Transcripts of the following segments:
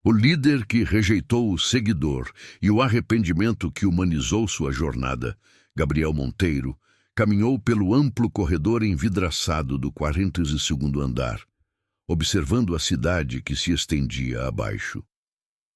O líder que rejeitou o seguidor e o arrependimento que humanizou sua jornada, Gabriel Monteiro, caminhou pelo amplo corredor envidraçado do 42º andar, observando a cidade que se estendia abaixo.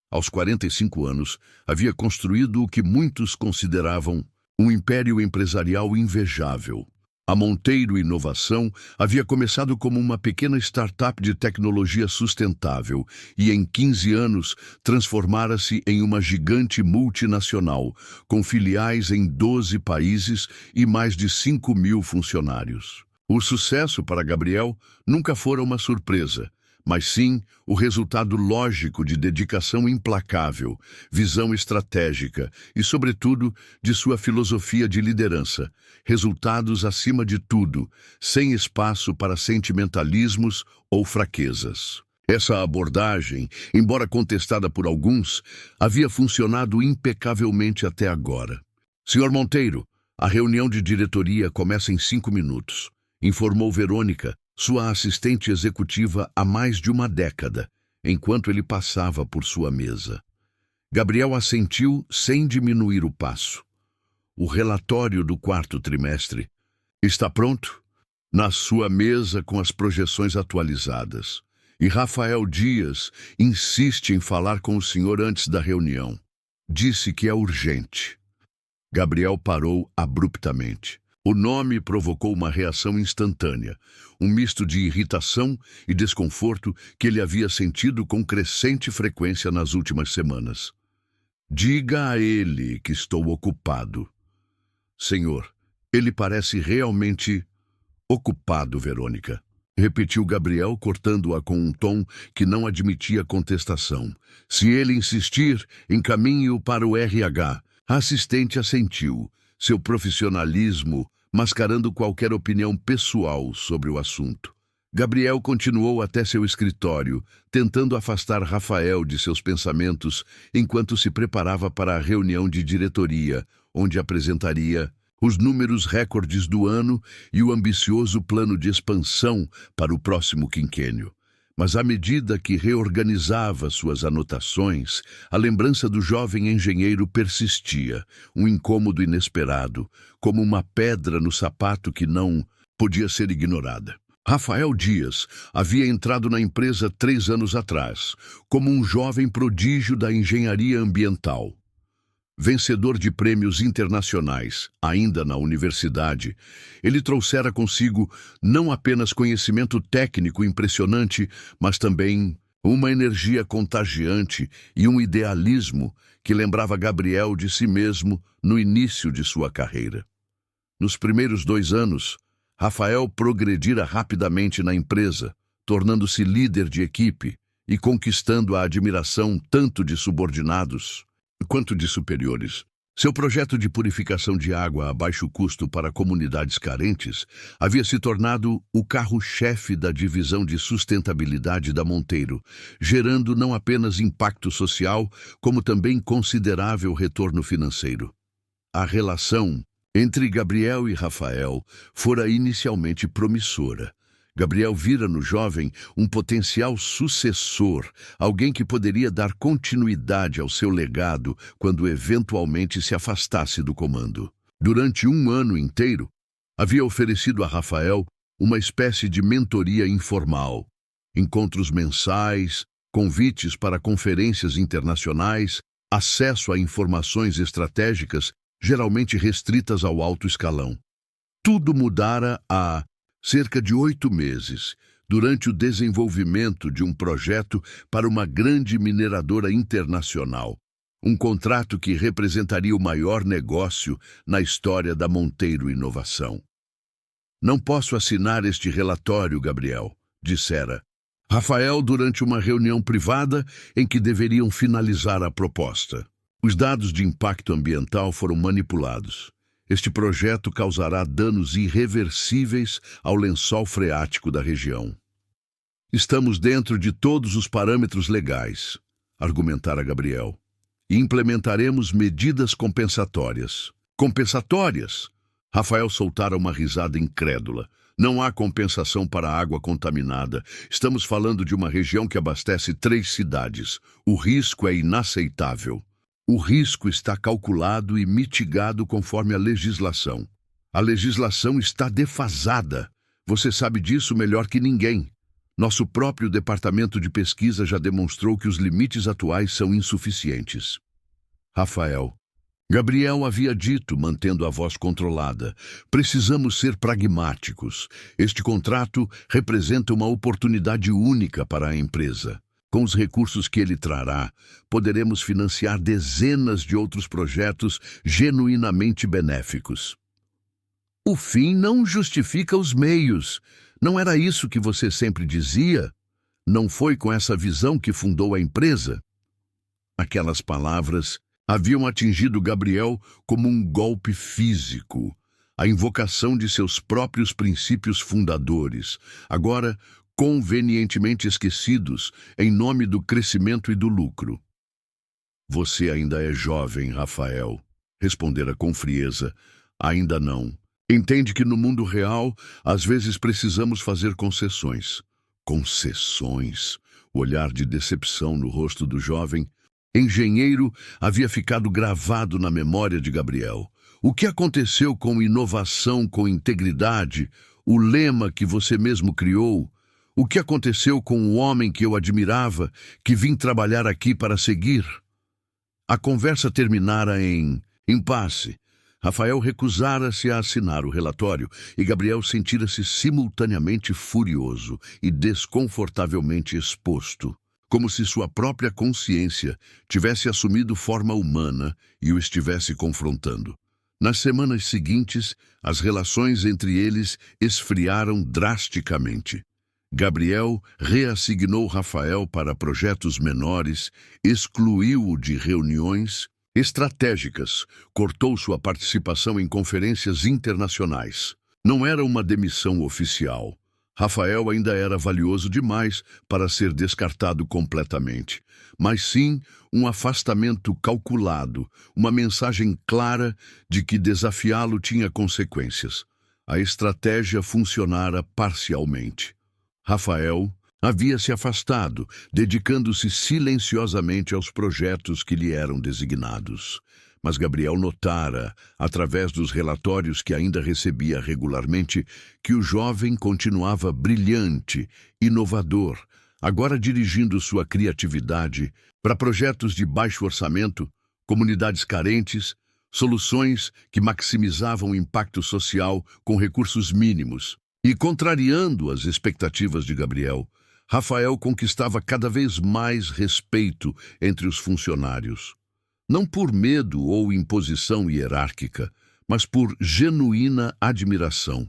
Aos 45 anos, havia construído o que muitos consideravam um império empresarial invejável. A Monteiro Inovação havia começado como uma pequena startup de tecnologia sustentável e, em 15 anos, transformara-se em uma gigante multinacional, com filiais em 12 países e mais de 5.000 funcionários. O sucesso para Gabriel nunca fora uma surpresa, mas sim o resultado lógico de dedicação implacável, visão estratégica e, sobretudo, de sua filosofia de liderança. Resultados acima de tudo, sem espaço para sentimentalismos ou fraquezas. Essa abordagem, embora contestada por alguns, havia funcionado impecavelmente até agora. Senhor Monteiro, a reunião de diretoria começa em 5 minutos, informou Verônica, sua assistente executiva há mais de uma década, enquanto ele passava por sua mesa. Gabriel assentiu sem diminuir o passo. O relatório do 4º trimestre está pronto? Na sua mesa com as projeções atualizadas. E Rafael Dias insiste em falar com o senhor antes da reunião. Disse que é urgente. Gabriel parou abruptamente. O nome provocou uma reação instantânea, um misto de irritação e desconforto que ele havia sentido com crescente frequência nas últimas semanas. Diga a ele que estou ocupado. Senhor, ele parece realmente ocupado, Verônica, repetiu Gabriel, cortando-a com um tom que não admitia contestação. Se ele insistir, encaminhe-o para o RH. A assistente assentiu, seu profissionalismo mascarando qualquer opinião pessoal sobre o assunto. Gabriel continuou até seu escritório, tentando afastar Rafael de seus pensamentos enquanto se preparava para a reunião de diretoria, onde apresentaria os números recordes do ano e o ambicioso plano de expansão para o próximo quinquênio. Mas à medida que reorganizava suas anotações, a lembrança do jovem engenheiro persistia, um incômodo inesperado, como uma pedra no sapato que não podia ser ignorada. Rafael Dias havia entrado na empresa 3 anos atrás, como um jovem prodígio da engenharia ambiental. Vencedor de prêmios internacionais, ainda na universidade, ele trouxera consigo não apenas conhecimento técnico impressionante, mas também uma energia contagiante e um idealismo que lembrava Gabriel de si mesmo no início de sua carreira. Nos primeiros 2 anos, Rafael progredira rapidamente na empresa, tornando-se líder de equipe e conquistando a admiração tanto de subordinados quanto de superiores. Seu projeto de purificação de água a baixo custo para comunidades carentes havia se tornado o carro-chefe da divisão de sustentabilidade da Monteiro, gerando não apenas impacto social, como também considerável retorno financeiro. A relação entre Gabriel e Rafael fora inicialmente promissora. Gabriel vira no jovem um potencial sucessor, alguém que poderia dar continuidade ao seu legado quando eventualmente se afastasse do comando. Durante 1 ano inteiro, havia oferecido a Rafael uma espécie de mentoria informal, encontros mensais, convites para conferências internacionais, acesso a informações estratégicas geralmente restritas ao alto escalão. Tudo mudara há cerca de 8 meses, durante o desenvolvimento de um projeto para uma grande mineradora internacional, um contrato que representaria o maior negócio na história da Monteiro Inovação. Não posso assinar este relatório, Gabriel, dissera Rafael durante uma reunião privada em que deveriam finalizar a proposta. Os dados de impacto ambiental foram manipulados. Este projeto causará danos irreversíveis ao lençol freático da região. Estamos dentro de todos os parâmetros legais, argumentara Gabriel, e implementaremos medidas compensatórias. Compensatórias? Rafael soltara uma risada incrédula. Não há compensação para a água contaminada. Estamos falando de uma região que abastece 3 cidades. O risco é inaceitável. O risco está calculado e mitigado conforme a legislação. A legislação está defasada. Você sabe disso melhor que ninguém. Nosso próprio departamento de pesquisa já demonstrou que os limites atuais são insuficientes. Rafael. Gabriel havia dito, mantendo a voz controlada, precisamos ser pragmáticos. Este contrato representa uma oportunidade única para a empresa. Com os recursos que ele trará, poderemos financiar dezenas de outros projetos genuinamente benéficos. O fim não justifica os meios. Não era isso que você sempre dizia? Não foi com essa visão que fundou a empresa? Aquelas palavras haviam atingido Gabriel como um golpe físico, a invocação de seus próprios princípios fundadores, agora convenientemente esquecidos em nome do crescimento e do lucro. Você ainda é jovem, Rafael, respondera com frieza. Ainda não. Entende que no mundo real, às vezes precisamos fazer concessões. Concessões? O olhar de decepção no rosto do jovem engenheiro havia ficado gravado na memória de Gabriel. O que aconteceu com inovação com integridade, o lema que você mesmo criou? O que aconteceu com o homem que eu admirava, que vim trabalhar aqui para seguir? A conversa terminara em impasse. Rafael recusara-se a assinar o relatório e Gabriel sentira-se simultaneamente furioso e desconfortavelmente exposto, como se sua própria consciência tivesse assumido forma humana e o estivesse confrontando. Nas semanas seguintes, as relações entre eles esfriaram drasticamente. Gabriel reassignou Rafael para projetos menores, excluiu-o de reuniões estratégicas, cortou sua participação em conferências internacionais. Não era uma demissão oficial. Rafael ainda era valioso demais para ser descartado completamente, mas sim um afastamento calculado, uma mensagem clara de que desafiá-lo tinha consequências. A estratégia funcionara parcialmente. Rafael havia se afastado, dedicando-se silenciosamente aos projetos que lhe eram designados. Mas Gabriel notara, através dos relatórios que ainda recebia regularmente, que o jovem continuava brilhante, inovador, agora dirigindo sua criatividade para projetos de baixo orçamento, comunidades carentes, soluções que maximizavam o impacto social com recursos mínimos. E, contrariando as expectativas de Gabriel, Rafael conquistava cada vez mais respeito entre os funcionários. Não por medo ou imposição hierárquica, mas por genuína admiração.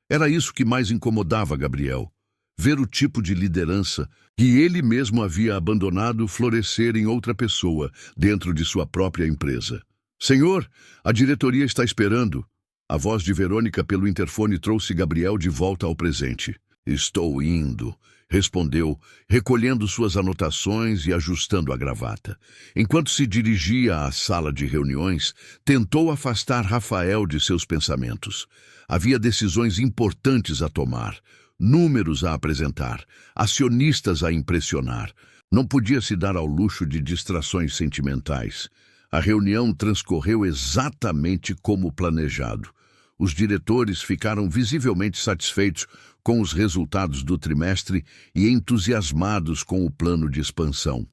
Era isso que mais incomodava Gabriel, ver o tipo de liderança que ele mesmo havia abandonado florescer em outra pessoa, dentro de sua própria empresa. Senhor, a diretoria está esperando. A voz de Verônica pelo interfone trouxe Gabriel de volta ao presente. Estou indo, respondeu, recolhendo suas anotações e ajustando a gravata. Enquanto se dirigia à sala de reuniões, tentou afastar Rafael de seus pensamentos. Havia decisões importantes a tomar, números a apresentar, acionistas a impressionar. Não podia se dar ao luxo de distrações sentimentais. A reunião transcorreu exatamente como planejado. Os diretores ficaram visivelmente satisfeitos com os resultados do trimestre e entusiasmados com o plano de expansão.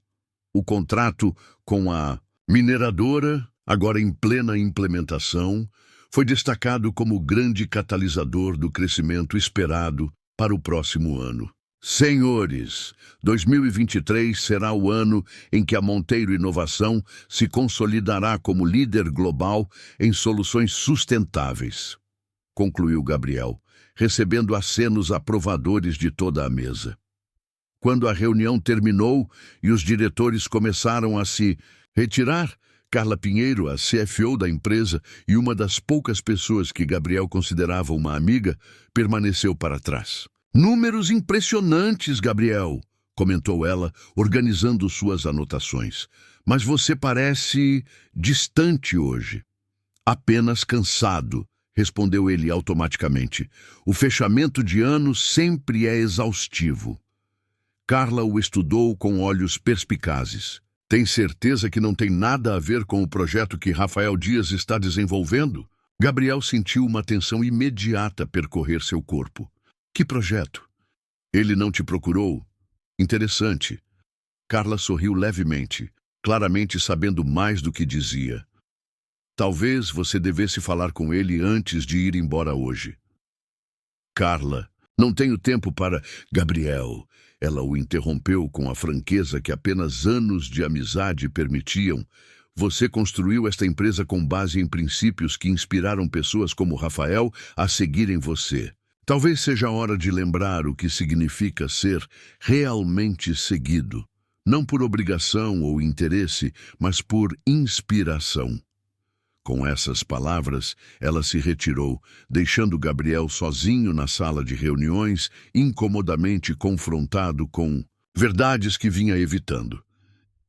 O contrato com a mineradora, agora em plena implementação, foi destacado como o grande catalisador do crescimento esperado para o próximo ano. Senhores, 2023 será o ano em que a Monteiro Inovação se consolidará como líder global em soluções sustentáveis, concluiu Gabriel, recebendo acenos aprovadores de toda a mesa. Quando a reunião terminou e os diretores começaram a se retirar, Carla Pinheiro, a CFO da empresa e uma das poucas pessoas que Gabriel considerava uma amiga, permaneceu para trás. Números impressionantes, Gabriel, comentou ela, organizando suas anotações. Mas você parece distante hoje. Apenas cansado, respondeu ele automaticamente. O fechamento de ano sempre é exaustivo. Carla o estudou com olhos perspicazes. Tem certeza que não tem nada a ver com o projeto que Rafael Dias está desenvolvendo? Gabriel sentiu uma tensão imediata percorrer seu corpo. Que projeto? Ele não te procurou? Interessante. Carla sorriu levemente, claramente sabendo mais do que dizia. Talvez você devesse falar com ele antes de ir embora hoje. Carla, não tenho tempo para... Gabriel, ela o interrompeu com a franqueza que apenas anos de amizade permitiam. Você construiu esta empresa com base em princípios que inspiraram pessoas como Rafael a seguirem você. Talvez seja a hora de lembrar o que significa ser realmente seguido. Não por obrigação ou interesse, mas por inspiração. Com essas palavras, ela se retirou, deixando Gabriel sozinho na sala de reuniões, incomodamente confrontado com verdades que vinha evitando.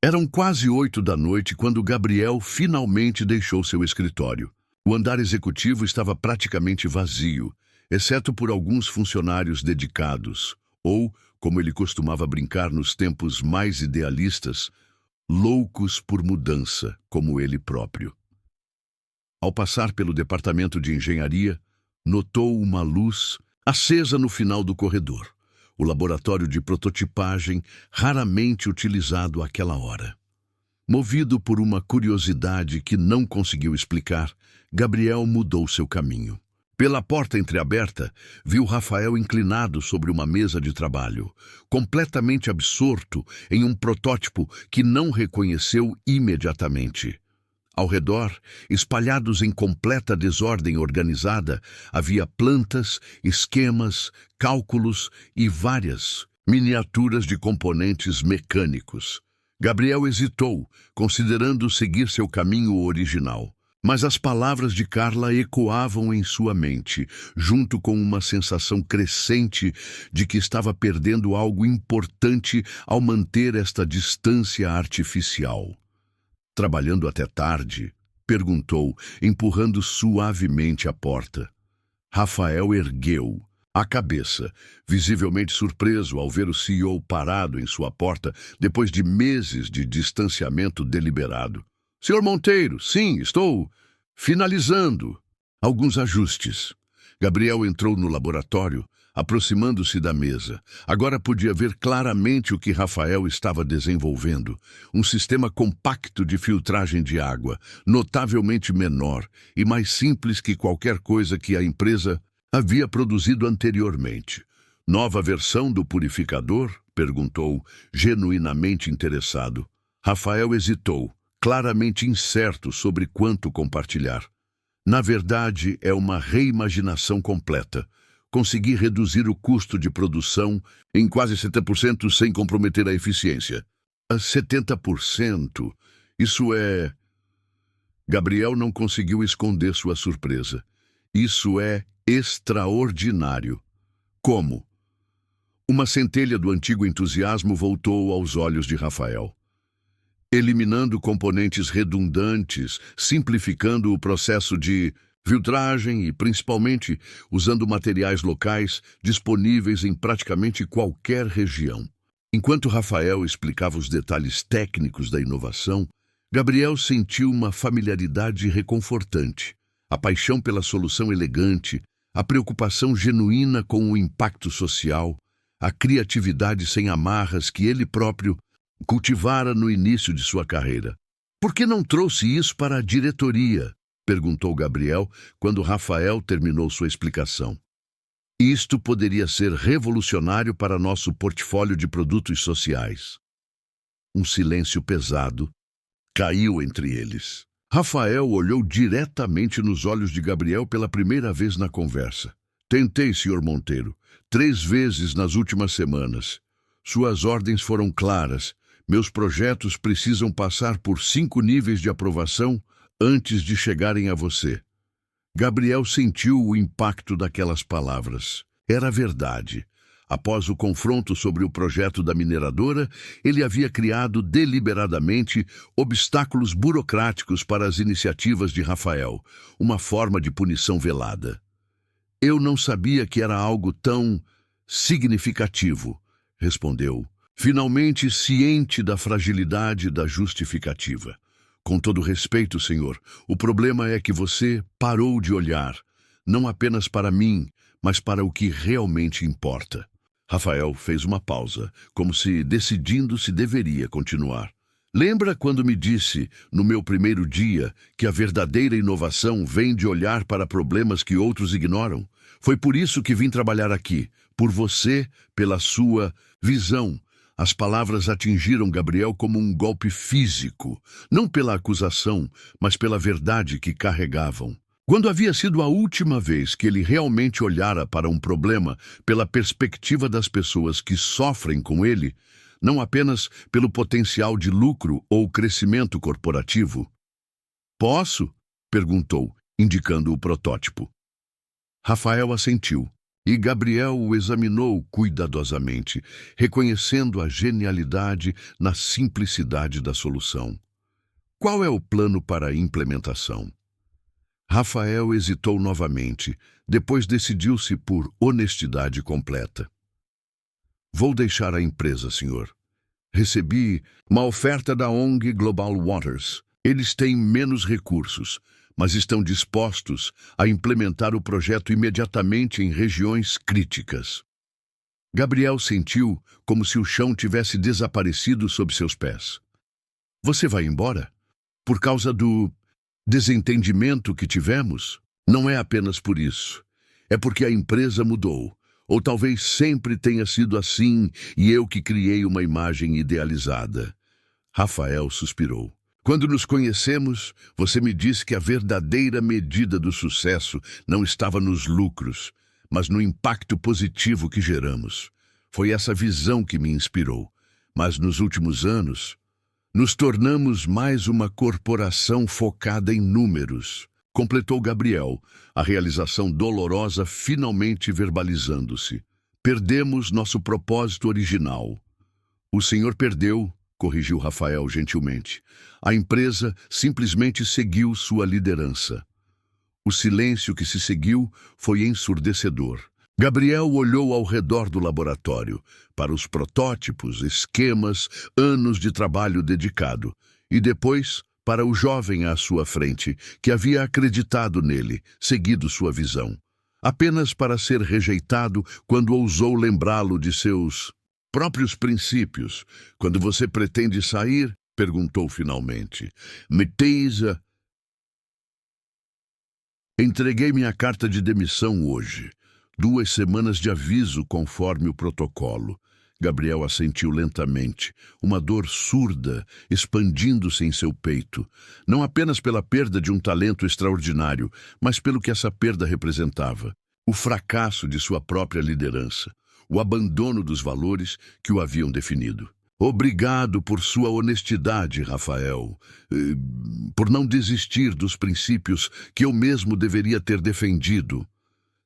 Eram quase 8 da noite quando Gabriel finalmente deixou seu escritório. O andar executivo estava praticamente vazio, exceto por alguns funcionários dedicados, ou, como ele costumava brincar nos tempos mais idealistas, loucos por mudança, como ele próprio. Ao passar pelo departamento de engenharia, notou uma luz acesa no final do corredor, o laboratório de prototipagem raramente utilizado àquela hora. Movido por uma curiosidade que não conseguiu explicar, Gabriel mudou seu caminho. Pela porta entreaberta, viu Rafael inclinado sobre uma mesa de trabalho, completamente absorto em um protótipo que não reconheceu imediatamente. Ao redor, espalhados em completa desordem organizada, havia plantas, esquemas, cálculos e várias miniaturas de componentes mecânicos. Gabriel hesitou, considerando seguir seu caminho original. Mas as palavras de Carla ecoavam em sua mente, junto com uma sensação crescente de que estava perdendo algo importante ao manter esta distância artificial. Trabalhando até tarde? Perguntou, empurrando suavemente a porta. Rafael ergueu a cabeça, visivelmente surpreso ao ver o CEO parado em sua porta depois de meses de distanciamento deliberado. Senhor Monteiro, sim, estou finalizando alguns ajustes. Gabriel entrou no laboratório, aproximando-se da mesa. Agora podia ver claramente o que Rafael estava desenvolvendo. Um sistema compacto de filtragem de água, notavelmente menor e mais simples que qualquer coisa que a empresa havia produzido anteriormente. Nova versão do purificador? Perguntou, genuinamente interessado. Rafael hesitou, claramente incerto sobre quanto compartilhar. Na verdade, é uma reimaginação completa. Consegui reduzir o custo de produção em quase 70% sem comprometer a eficiência. 70%? Isso é... Gabriel não conseguiu esconder sua surpresa. Isso é extraordinário. Como? Uma centelha do antigo entusiasmo voltou aos olhos de Rafael. Eliminando componentes redundantes, simplificando o processo de filtragem e, principalmente, usando materiais locais disponíveis em praticamente qualquer região. Enquanto Rafael explicava os detalhes técnicos da inovação, Gabriel sentiu uma familiaridade reconfortante, a paixão pela solução elegante, a preocupação genuína com o impacto social, a criatividade sem amarras que ele próprio cultivara no início de sua carreira. Por que não trouxe isso para a diretoria? Perguntou Gabriel quando Rafael terminou sua explicação. Isto poderia ser revolucionário para nosso portfólio de produtos sociais. Um silêncio pesado caiu entre eles. Rafael olhou diretamente nos olhos de Gabriel pela primeira vez na conversa. Tentei, Sr. Monteiro, 3 vezes nas últimas semanas. Suas ordens foram claras. Meus projetos precisam passar por 5 níveis de aprovação antes de chegarem a você. Gabriel sentiu o impacto daquelas palavras. Era verdade. Após o confronto sobre o projeto da mineradora, ele havia criado deliberadamente obstáculos burocráticos para as iniciativas de Rafael, uma forma de punição velada. Eu não sabia que era algo tão significativo, respondeu, finalmente ciente da fragilidade da justificativa. Com todo respeito, senhor, o problema é que você parou de olhar, não apenas para mim, mas para o que realmente importa. Rafael fez uma pausa, como se decidindo se deveria continuar. Lembra quando me disse, no meu primeiro dia, que a verdadeira inovação vem de olhar para problemas que outros ignoram? Foi por isso que vim trabalhar aqui, por você, pela sua visão. As palavras atingiram Gabriel como um golpe físico, não pela acusação, mas pela verdade que carregavam. Quando havia sido a última vez que ele realmente olhara para um problema pela perspectiva das pessoas que sofrem com ele, não apenas pelo potencial de lucro ou crescimento corporativo? Posso? Perguntou, indicando o protótipo. Rafael assentiu, e Gabriel o examinou cuidadosamente, reconhecendo a genialidade na simplicidade da solução. Qual é o plano para a implementação? Rafael hesitou novamente, depois decidiu-se por honestidade completa. Vou deixar a empresa, senhor. Recebi uma oferta da ONG Global Waters. Eles têm menos recursos, mas estão dispostos a implementar o projeto imediatamente em regiões críticas. Gabriel sentiu como se o chão tivesse desaparecido sob seus pés. Você vai embora? Por causa do desentendimento que tivemos? Não é apenas por isso. É porque a empresa mudou. Ou talvez sempre tenha sido assim e eu que criei uma imagem idealizada. Rafael suspirou. Quando nos conhecemos, você me disse que a verdadeira medida do sucesso não estava nos lucros, mas no impacto positivo que geramos. Foi essa visão que me inspirou. Mas nos últimos anos, nos tornamos mais uma corporação focada em números, completou Gabriel, a realização dolorosa finalmente verbalizando-se. Perdemos nosso propósito original. O senhor perdeu, corrigiu Rafael gentilmente. A empresa simplesmente seguiu sua liderança. O silêncio que se seguiu foi ensurdecedor. Gabriel olhou ao redor do laboratório, para os protótipos, esquemas, anos de trabalho dedicado, e depois para o jovem à sua frente, que havia acreditado nele, seguido sua visão, apenas para ser rejeitado quando ousou lembrá-lo de seus próprios princípios. Quando você pretende sair? Perguntou finalmente. Metesa. Entreguei minha carta de demissão hoje. 2 semanas de aviso conforme o protocolo. Gabriel assentiu lentamente, uma dor surda expandindo-se em seu peito, não apenas pela perda de um talento extraordinário, mas pelo que essa perda representava. O fracasso de sua própria liderança, o abandono dos valores que o haviam definido. Obrigado por sua honestidade, Rafael, por não desistir dos princípios que eu mesmo deveria ter defendido.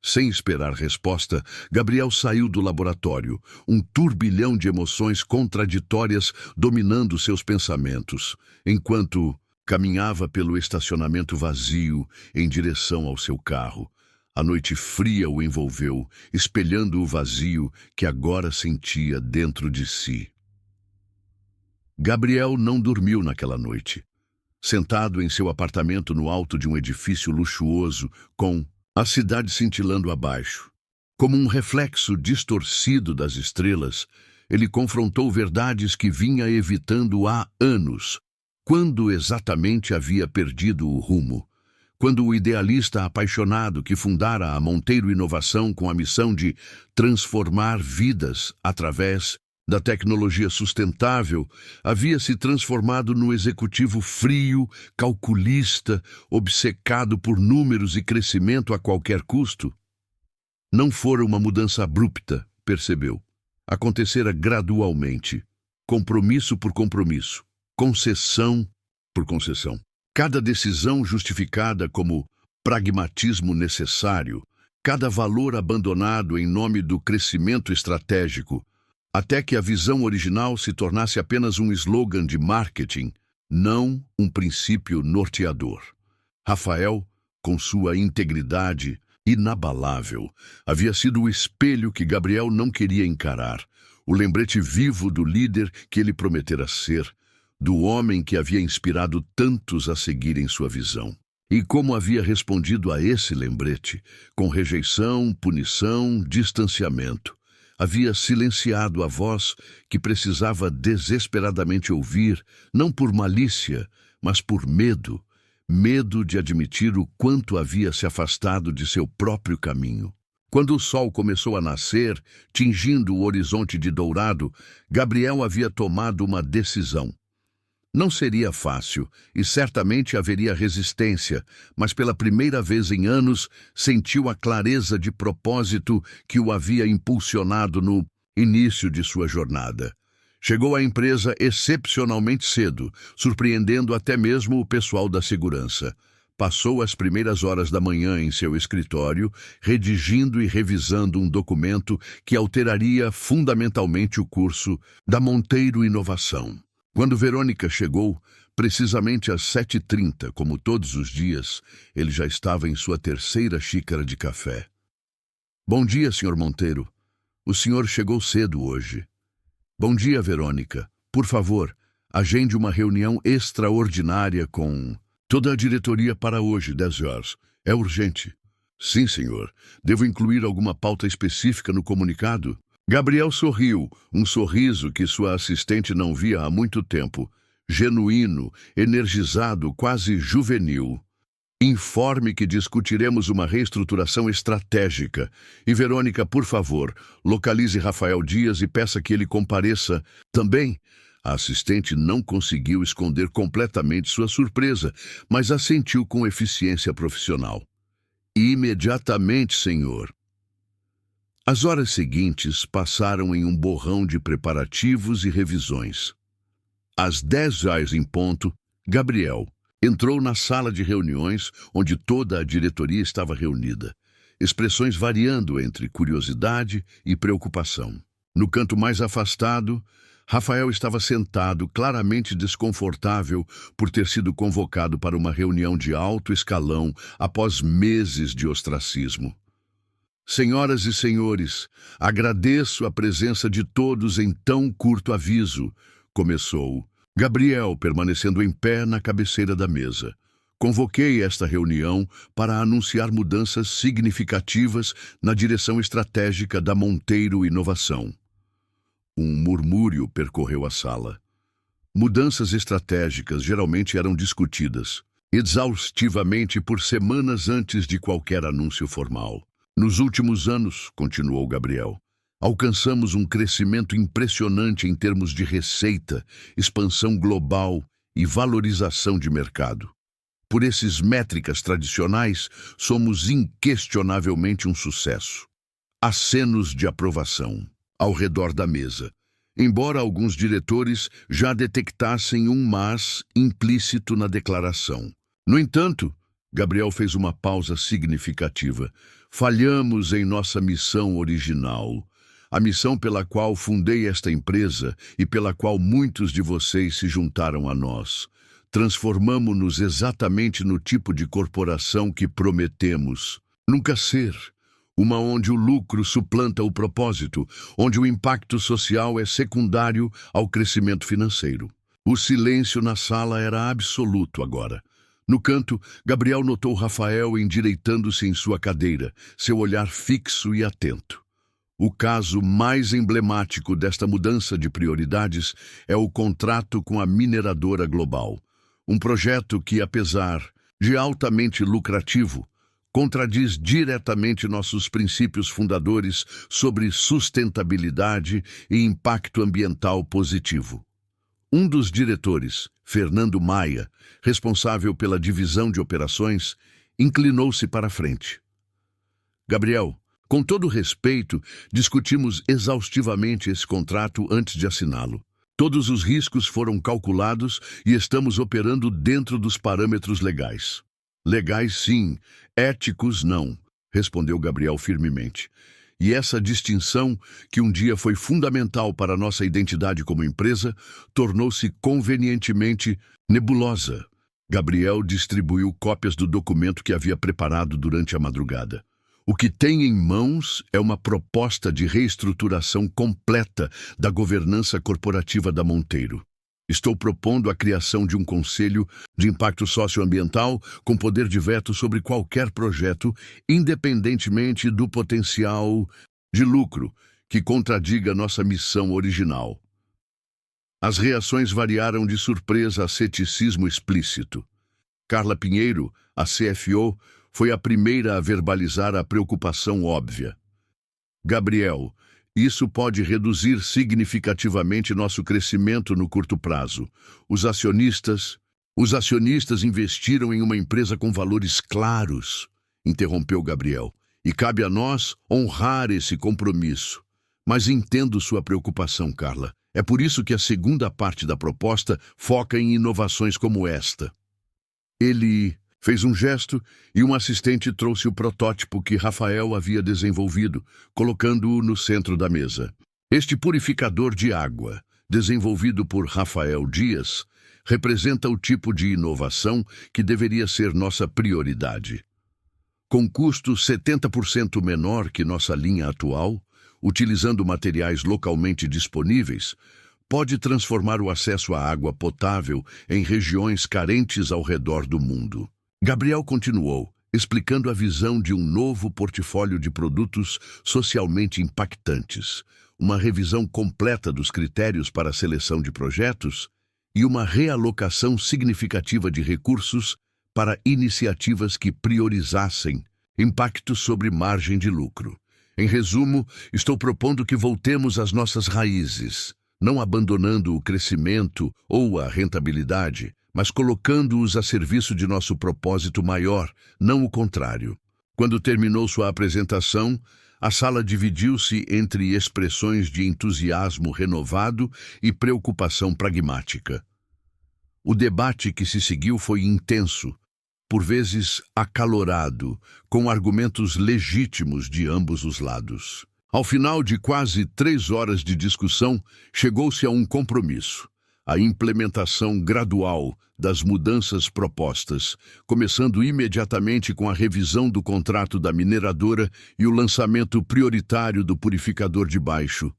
Sem esperar resposta, Gabriel saiu do laboratório, um turbilhão de emoções contraditórias dominando seus pensamentos, enquanto caminhava pelo estacionamento vazio em direção ao seu carro. A noite fria o envolveu, espelhando o vazio que agora sentia dentro de si. Gabriel não dormiu naquela noite. Sentado em seu apartamento no alto de um edifício luxuoso, com a cidade cintilando abaixo. Como um reflexo distorcido das estrelas, ele confrontou verdades que vinha evitando há anos. Quando exatamente havia perdido o rumo? Quando o idealista apaixonado que fundara a Monteiro Inovação com a missão de transformar vidas através da tecnologia sustentável, havia se transformado no executivo frio, calculista, obcecado por números e crescimento a qualquer custo? Não fora uma mudança abrupta, percebeu. Acontecera gradualmente, compromisso por compromisso, concessão por concessão. Cada decisão justificada como pragmatismo necessário, cada valor abandonado em nome do crescimento estratégico, até que a visão original se tornasse apenas um slogan de marketing, não um princípio norteador. Rafael, com sua integridade inabalável, havia sido o espelho que Gabriel não queria encarar, o lembrete vivo do líder que ele prometera ser, do homem que havia inspirado tantos a seguirem sua visão. E como havia respondido a esse lembrete, com rejeição, punição, distanciamento, havia silenciado a voz que precisava desesperadamente ouvir, não por malícia, mas por medo, medo de admitir o quanto havia se afastado de seu próprio caminho. Quando o sol começou a nascer, tingindo o horizonte de dourado, Gabriel havia tomado uma decisão. Não seria fácil e certamente haveria resistência, mas pela primeira vez em anos sentiu a clareza de propósito que o havia impulsionado no início de sua jornada. Chegou à empresa excepcionalmente cedo, surpreendendo até mesmo o pessoal da segurança. Passou as primeiras horas da manhã em seu escritório, redigindo e revisando um documento que alteraria fundamentalmente o curso da Monteiro Inovação. Quando Verônica chegou, precisamente às 7h30, como todos os dias, ele já estava em sua terceira xícara de café. Bom dia, Sr. Monteiro. O senhor chegou cedo hoje. Bom dia, Verônica. Por favor, agende uma reunião extraordinária com toda a diretoria para hoje, 10 horas. É urgente. Sim, senhor. Devo incluir alguma pauta específica no comunicado? Gabriel sorriu, um sorriso que sua assistente não via há muito tempo. Genuíno, energizado, quase juvenil. Informe que discutiremos uma reestruturação estratégica. E Verônica, por favor, localize Rafael Dias e peça que ele compareça também. A assistente não conseguiu esconder completamente sua surpresa, mas assentiu com eficiência profissional. Imediatamente, senhor. As horas seguintes passaram em um borrão de preparativos e revisões. Às 10h em ponto, Gabriel entrou na sala de reuniões onde toda a diretoria estava reunida, expressões variando entre curiosidade e preocupação. No canto mais afastado, Rafael estava sentado, claramente desconfortável por ter sido convocado para uma reunião de alto escalão após meses de ostracismo. Senhoras e senhores, agradeço a presença de todos em tão curto aviso, começou Gabriel, permanecendo em pé na cabeceira da mesa. Convoquei esta reunião para anunciar mudanças significativas na direção estratégica da Monteiro Inovação. Um murmúrio percorreu a sala. Mudanças estratégicas geralmente eram discutidas, exaustivamente por semanas antes de qualquer anúncio formal. Nos últimos anos, continuou Gabriel, alcançamos um crescimento impressionante em termos de receita, expansão global e valorização de mercado. Por esses métricas tradicionais, somos inquestionavelmente um sucesso. Acenos de aprovação ao redor da mesa, embora alguns diretores já detectassem um mas implícito na declaração. No entanto, Gabriel fez uma pausa significativa. Falhamos em nossa missão original, a missão pela qual fundei esta empresa e pela qual muitos de vocês se juntaram a nós. Transformamo-nos exatamente no tipo de corporação que prometemos. Nunca ser. Uma onde o lucro suplanta o propósito, onde o impacto social é secundário ao crescimento financeiro. O silêncio na sala era absoluto agora. No canto, Gabriel notou Rafael endireitando-se em sua cadeira, seu olhar fixo e atento. O caso mais emblemático desta mudança de prioridades é o contrato com a mineradora global. Um projeto que, apesar de altamente lucrativo, contradiz diretamente nossos princípios fundadores sobre sustentabilidade e impacto ambiental positivo. Um dos diretores, Fernando Maia, responsável pela divisão de operações, inclinou-se para a frente. Gabriel, com todo respeito, discutimos exaustivamente esse contrato antes de assiná-lo. Todos os riscos foram calculados e estamos operando dentro dos parâmetros legais. Legais, sim, éticos, não, respondeu Gabriel firmemente. E essa distinção, que um dia foi fundamental para nossa identidade como empresa, tornou-se convenientemente nebulosa. Gabriel distribuiu cópias do documento que havia preparado durante a madrugada. O que tem em mãos é uma proposta de reestruturação completa da governança corporativa da Monteiro. Estou propondo a criação de um conselho de impacto socioambiental com poder de veto sobre qualquer projeto, independentemente do potencial de lucro que contradiga nossa missão original. As reações variaram de surpresa a ceticismo explícito. Carla Pinheiro, a CFO, foi a primeira a verbalizar a preocupação óbvia. Gabriel, isso pode reduzir significativamente nosso crescimento no curto prazo. Os acionistas investiram em uma empresa com valores claros, interrompeu Gabriel, e cabe a nós honrar esse compromisso. Mas entendo sua preocupação, Carla. É por isso que a segunda parte da proposta foca em inovações como esta. Ele fez um gesto e um assistente trouxe o protótipo que Rafael havia desenvolvido, colocando-o no centro da mesa. Este purificador de água, desenvolvido por Rafael Dias, representa o tipo de inovação que deveria ser nossa prioridade. Com custo 70% menor que nossa linha atual, utilizando materiais localmente disponíveis, pode transformar o acesso à água potável em regiões carentes ao redor do mundo. Gabriel continuou, explicando a visão de um novo portfólio de produtos socialmente impactantes, uma revisão completa dos critérios para a seleção de projetos e uma realocação significativa de recursos para iniciativas que priorizassem impacto sobre margem de lucro. Em resumo, estou propondo que voltemos às nossas raízes, não abandonando o crescimento ou a rentabilidade, mas colocando-os a serviço de nosso propósito maior, não o contrário. Quando terminou sua apresentação, a sala dividiu-se entre expressões de entusiasmo renovado e preocupação pragmática. O debate que se seguiu foi intenso, por vezes acalorado, com argumentos legítimos de ambos os lados. Ao final de quase 3 horas de discussão, chegou-se a um compromisso: a implementação gradual das mudanças propostas, começando imediatamente com a revisão do contrato da mineradora e o lançamento prioritário do purificador de baixo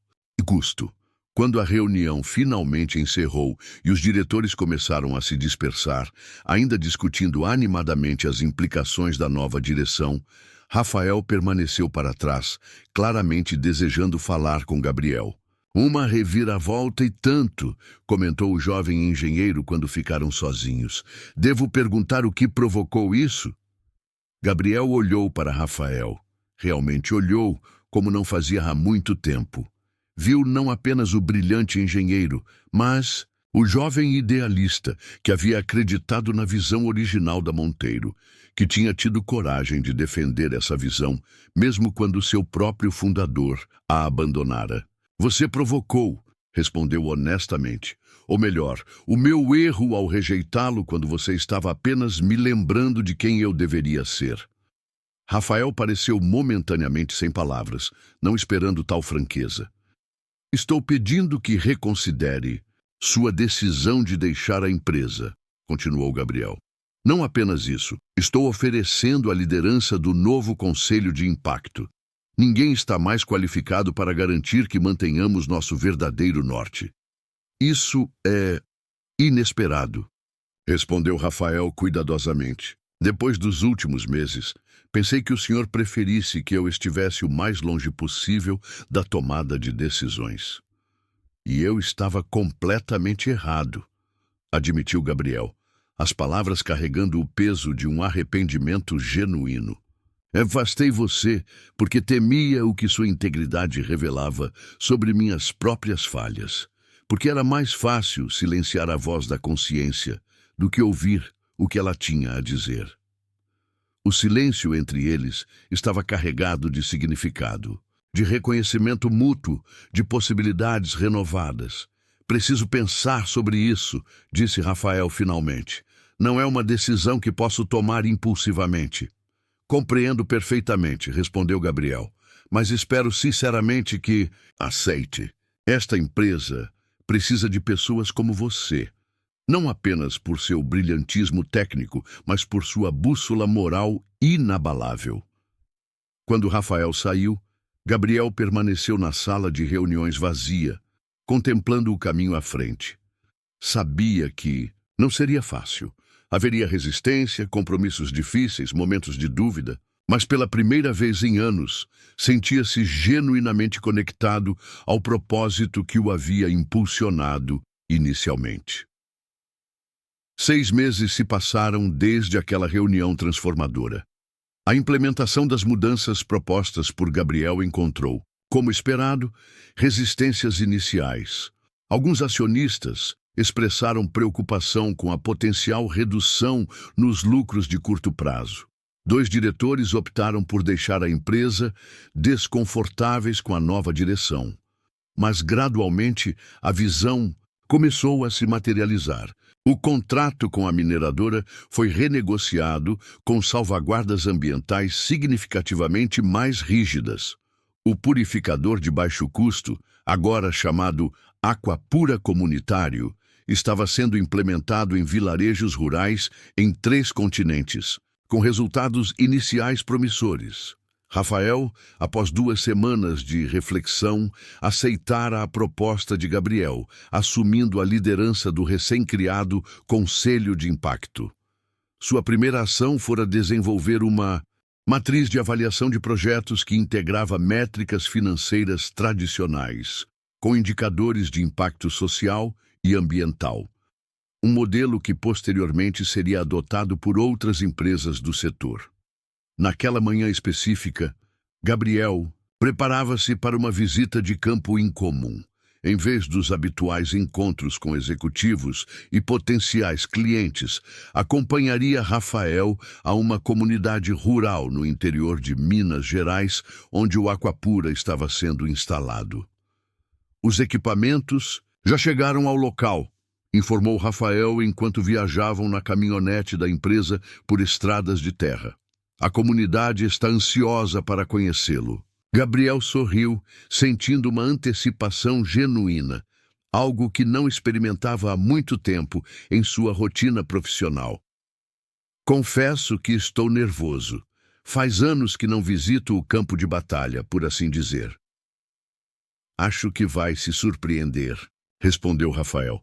custo. Quando a reunião finalmente encerrou e os diretores começaram a se dispersar, ainda discutindo animadamente as implicações da nova direção, Rafael permaneceu para trás, claramente desejando falar com Gabriel. Uma reviravolta e tanto, comentou o jovem engenheiro quando ficaram sozinhos. Devo perguntar o que provocou isso? Gabriel olhou para Rafael. Realmente olhou, como não fazia há muito tempo. Viu não apenas o brilhante engenheiro, mas o jovem idealista que havia acreditado na visão original da Monteiro, que tinha tido coragem de defender essa visão, mesmo quando seu próprio fundador a abandonara. Você provocou, respondeu honestamente. Ou melhor, o meu erro ao rejeitá-lo quando você estava apenas me lembrando de quem eu deveria ser. Rafael pareceu momentaneamente sem palavras, não esperando tal franqueza. Estou pedindo que reconsidere sua decisão de deixar a empresa, continuou Gabriel. Não apenas isso, estou oferecendo a liderança do novo Conselho de Impacto. Ninguém está mais qualificado para garantir que mantenhamos nosso verdadeiro norte. Isso é inesperado, respondeu Rafael cuidadosamente. Depois dos últimos meses, pensei que o senhor preferisse que eu estivesse o mais longe possível da tomada de decisões. E eu estava completamente errado, admitiu Gabriel, as palavras carregando o peso de um arrependimento genuíno. Afastei você porque temia o que sua integridade revelava sobre minhas próprias falhas, porque era mais fácil silenciar a voz da consciência do que ouvir o que ela tinha a dizer. O silêncio entre eles estava carregado de significado, de reconhecimento mútuo, de possibilidades renovadas. Preciso pensar sobre isso, disse Rafael finalmente. Não é uma decisão que posso tomar impulsivamente. Compreendo perfeitamente, respondeu Gabriel, mas espero sinceramente que aceite. Esta empresa precisa de pessoas como você, não apenas por seu brilhantismo técnico, mas por sua bússola moral inabalável. Quando Rafael saiu, Gabriel permaneceu na sala de reuniões vazia, contemplando o caminho à frente. Sabia que não seria fácil. Haveria resistência, compromissos difíceis, momentos de dúvida, mas pela primeira vez em anos, sentia-se genuinamente conectado ao propósito que o havia impulsionado inicialmente. 6 meses se passaram desde aquela reunião transformadora. A implementação das mudanças propostas por Gabriel encontrou, como esperado, resistências iniciais. Alguns acionistas expressaram preocupação com a potencial redução nos lucros de curto prazo. 2 diretores optaram por deixar a empresa desconfortáveis com a nova direção. Mas, gradualmente, a visão começou a se materializar. O contrato com a mineradora foi renegociado com salvaguardas ambientais significativamente mais rígidas. O purificador de baixo custo, agora chamado Aquapura Comunitário, estava sendo implementado em vilarejos rurais em 3 continentes, com resultados iniciais promissores. Rafael, após 2 semanas de reflexão, aceitara a proposta de Gabriel, assumindo a liderança do recém-criado Conselho de Impacto. Sua primeira ação fora desenvolver uma matriz de avaliação de projetos que integrava métricas financeiras tradicionais, com indicadores de impacto social e ambiental. Um modelo que posteriormente seria adotado por outras empresas do setor. Naquela manhã específica, Gabriel preparava-se para uma visita de campo incomum. Em vez dos habituais encontros com executivos e potenciais clientes, acompanharia Rafael a uma comunidade rural no interior de Minas Gerais, onde o Aquapura estava sendo instalado. Os equipamentos já chegaram ao local, informou Rafael enquanto viajavam na caminhonete da empresa por estradas de terra. A comunidade está ansiosa para conhecê-lo. Gabriel sorriu, sentindo uma antecipação genuína, algo que não experimentava há muito tempo em sua rotina profissional. Confesso que estou nervoso. Faz anos que não visito o campo de batalha, por assim dizer. Acho que vai se surpreender, respondeu Rafael.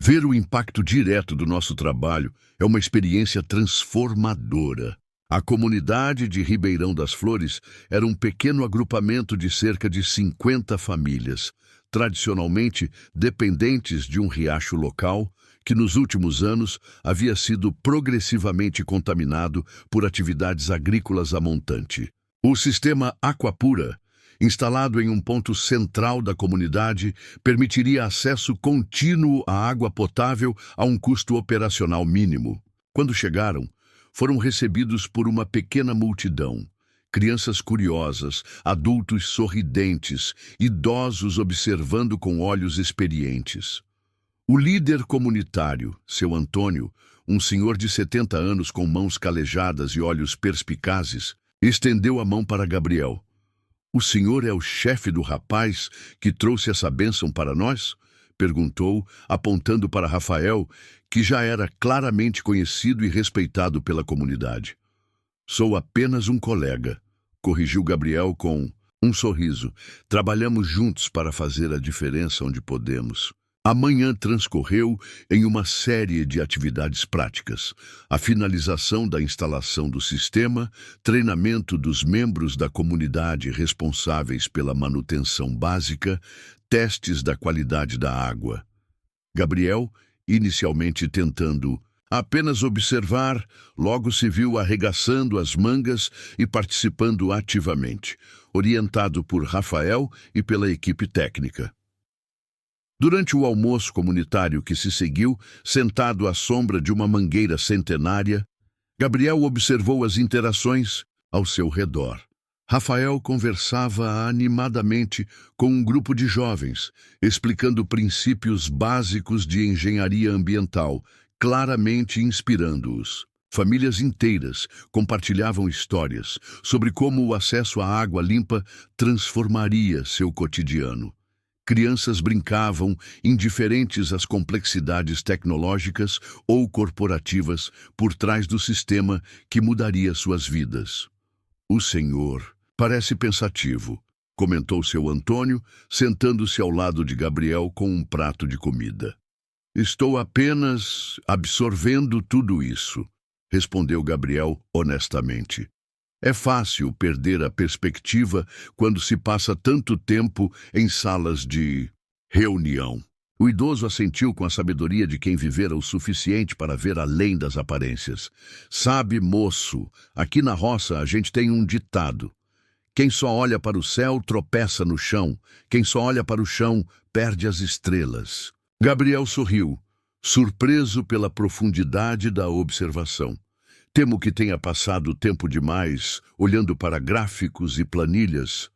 Ver o impacto direto do nosso trabalho é uma experiência transformadora. A comunidade de Ribeirão das Flores era um pequeno agrupamento de cerca de 50 famílias, tradicionalmente dependentes de um riacho local, que nos últimos anos havia sido progressivamente contaminado por atividades agrícolas a montante. O sistema Aquapura, instalado em um ponto central da comunidade, permitiria acesso contínuo à água potável a um custo operacional mínimo. Quando chegaram, foram recebidos por uma pequena multidão. Crianças curiosas, adultos sorridentes, idosos observando com olhos experientes. O líder comunitário, seu Antônio, um senhor de 70 anos com mãos calejadas e olhos perspicazes, estendeu a mão para Gabriel. "O senhor é o chefe do rapaz que trouxe essa bênção para nós?" perguntou, apontando para Rafael, que já era claramente conhecido e respeitado pela comunidade. "Sou apenas um colega", corrigiu Gabriel com um sorriso. "Trabalhamos juntos para fazer a diferença onde podemos." A manhã transcorreu em uma série de atividades práticas. A finalização da instalação do sistema, treinamento dos membros da comunidade responsáveis pela manutenção básica, testes da qualidade da água. Gabriel, inicialmente tentando apenas observar, logo se viu arregaçando as mangas e participando ativamente, orientado por Rafael e pela equipe técnica. Durante o almoço comunitário que se seguiu, sentado à sombra de uma mangueira centenária, Gabriel observou as interações ao seu redor. Rafael conversava animadamente com um grupo de jovens, explicando princípios básicos de engenharia ambiental, claramente inspirando-os. Famílias inteiras compartilhavam histórias sobre como o acesso à água limpa transformaria seu cotidiano. Crianças brincavam, indiferentes às complexidades tecnológicas ou corporativas por trás do sistema que mudaria suas vidas. "O senhor parece pensativo", comentou seu Antônio, sentando-se ao lado de Gabriel com um prato de comida. "Estou apenas absorvendo tudo isso", respondeu Gabriel honestamente. É fácil perder a perspectiva quando se passa tanto tempo em salas de reunião. O idoso assentiu com a sabedoria de quem vivera o suficiente para ver além das aparências. "Sabe, moço, aqui na roça a gente tem um ditado: quem só olha para o céu tropeça no chão, quem só olha para o chão perde as estrelas." Gabriel sorriu, surpreso pela profundidade da observação. "Temo que tenha passado tempo demais olhando para gráficos e planilhas",